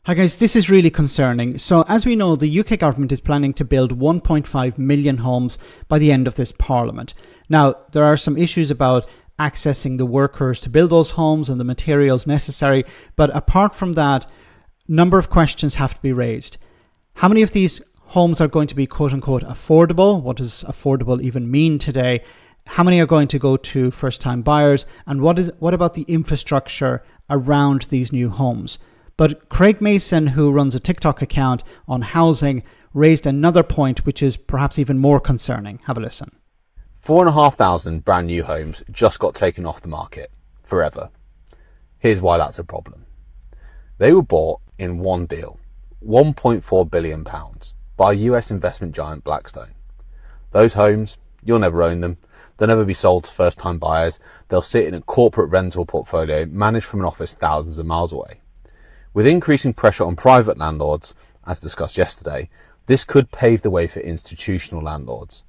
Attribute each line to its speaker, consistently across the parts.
Speaker 1: Hi guys, this is really concerning. So as we know, the UK government is planning to build 1.5 million homes by the end of this parliament. Now, there are some issues about accessing the workers to build those homes and the materials necessary. But apart from that, number of questions have to be raised. How many of these homes are going to be quote unquote affordable? What does affordable even mean today? How many are going to go to first time buyers? And what about the infrastructure around these new homes? But Craig Mason, who runs a TikTok account on housing, raised another point which is perhaps even more concerning. Have a listen.
Speaker 2: 4,500 brand new homes just got taken off the market forever. Here's why that's a problem. They were bought in one deal, £1.4 billion, by US investment giant Blackstone. Those homes, you'll never own them. They'll never be sold to first-time buyers. They'll sit in a corporate rental portfolio managed from an office thousands of miles away. With increasing pressure on private landlords, as discussed yesterday, this could pave the way for institutional landlords.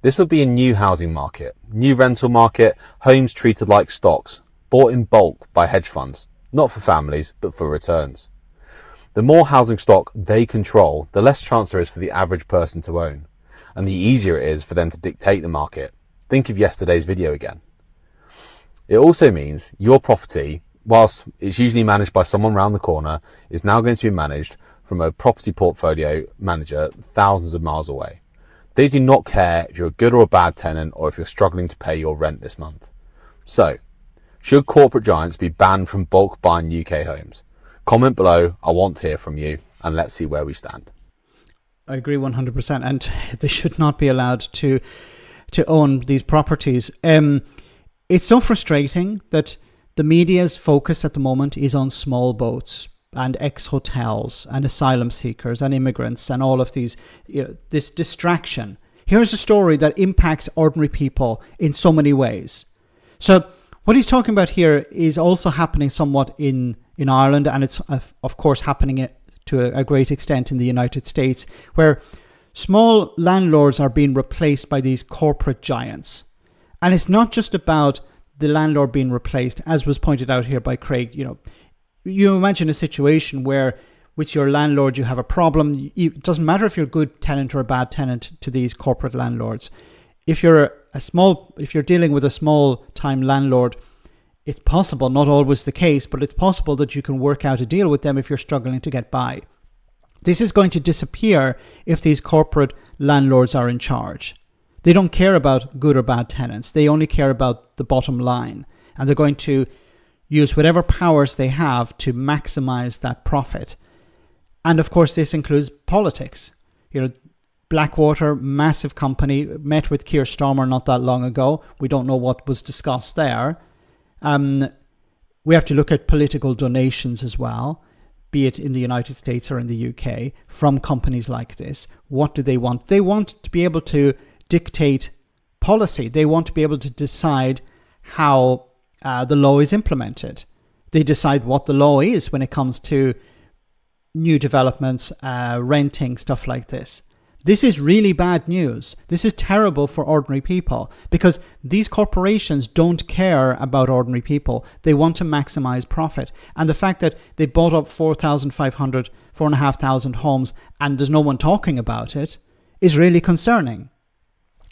Speaker 2: This will be a new housing market, new rental market, homes treated like stocks, bought in bulk by hedge funds, not for families, but for returns. The more housing stock they control, the less chance there is for the average person to own, and the easier it is for them to dictate the market. Think of yesterday's video again. It also means your property, whilst it's usually managed by someone round the corner, is now going to be managed from a property portfolio manager thousands of miles away. They do not care if you're a good or a bad tenant or if you're struggling to pay your rent this month. So, should corporate giants be banned from bulk buying UK homes? Comment below, I want to hear from you, and let's see where we stand.
Speaker 1: I agree 100%, and they should not be allowed to own these properties. It's so frustrating that the media's focus at the moment is on small boats and ex-hotels and asylum seekers and immigrants and all of these, this distraction. Here's a story that impacts ordinary people in so many ways. So what he's talking about here is also happening somewhat in Ireland, and it's of course happening to a great extent in the United States, where small landlords are being replaced by these corporate giants. And it's not just about the landlord being replaced, as was pointed out here by Craig. You imagine a situation where with your landlord you have a problem. It doesn't matter if you're a good tenant or a bad tenant to these corporate landlords. If you're dealing with a small time landlord, it's possible, not always the case, but it's possible that you can work out a deal with them if you're struggling to get by. This is going to disappear if these corporate landlords are in charge. They don't care about good or bad tenants. They only care about the bottom line. And they're going to use whatever powers they have to maximize that profit. And of course, this includes politics. Blackwater, massive company, met with Keir Starmer not that long ago. We don't know what was discussed there. We have to look at political donations as well, be it in the United States or in the UK, from companies like this. What do they want? They want to be able to dictate policy. They want to be able to decide how the law is implemented. They decide what the law is when it comes to new developments, renting, stuff like this. This is really bad news. This is terrible for ordinary people because these corporations don't care about ordinary people. They want to maximize profit. And the fact that they bought up 4,500 homes and there's no one talking about it is really concerning.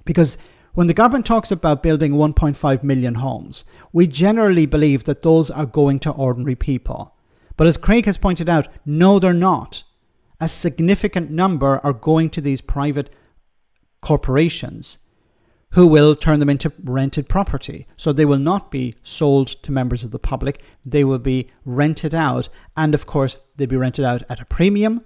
Speaker 1: Because when the government talks about building 1.5 million homes, we generally believe that those are going to ordinary people. But as Craig has pointed out, no, they're not. A significant number are going to these private corporations who will turn them into rented property. So they will not be sold to members of the public. They will be rented out. And of course, they'll be rented out at a premium.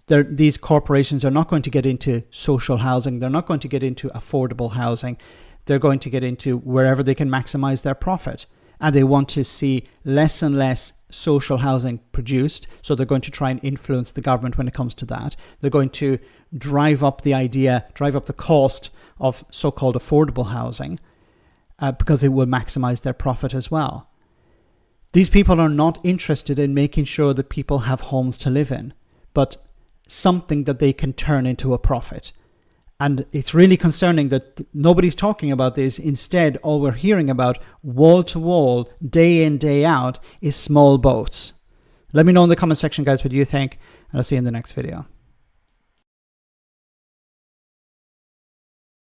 Speaker 1: These corporations are not going to get into social housing. They're not going to get into affordable housing. They're going to get into wherever they can maximize their profit. And they want to see less and less social housing produced. So they're going to try and influence the government when it comes to that. They're going to drive up the cost of so-called affordable housing because it will maximize their profit as well. These people are not interested in making sure that people have homes to live in, but something that they can turn into a profit. And it's really concerning that nobody's talking about this. Instead, all we're hearing about wall to wall, day in, day out, is small boats. Let me know in the comment section, guys, what you think, and I'll see you in the next video.